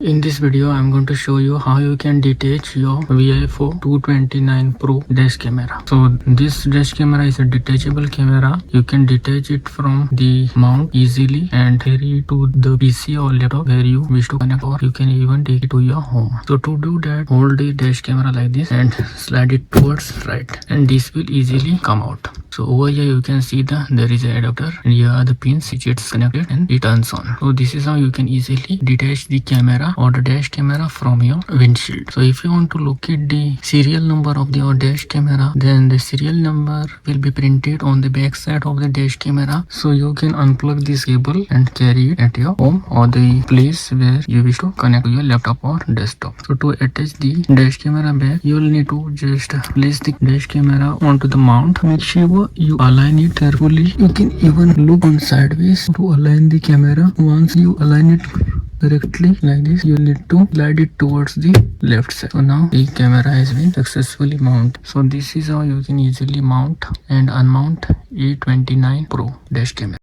In this video, I'm going to show you how you can detach your VIOFO 229 Pro dash camera. So this dash camera is a detachable camera. You can detach it from the mount easily and carry it to the PC or laptop where you wish to connect, or you can even take it to your home. So to do that, hold the dash camera like this and slide it towards right, and this will easily come out. So over here you can see there is an adapter, and here are the pins which it's connected and it turns on. So this is how you can easily detach the camera or the dash camera from your windshield. So if you want to locate the serial number of your dash camera, then the serial number will be printed on the back side of the dash camera. So you can unplug this cable and carry it at your home or the place where you wish to connect to your laptop or desktop. So to attach the dash camera back, you will need to just place the dash camera onto the mount. Make sure you align it carefully. You can even look on sideways to align the camera. Once you align it correctly like this, you need to slide it towards the left side. So now the camera has been successfully mounted. So this is how you can easily mount and unmount A29 Pro dash camera.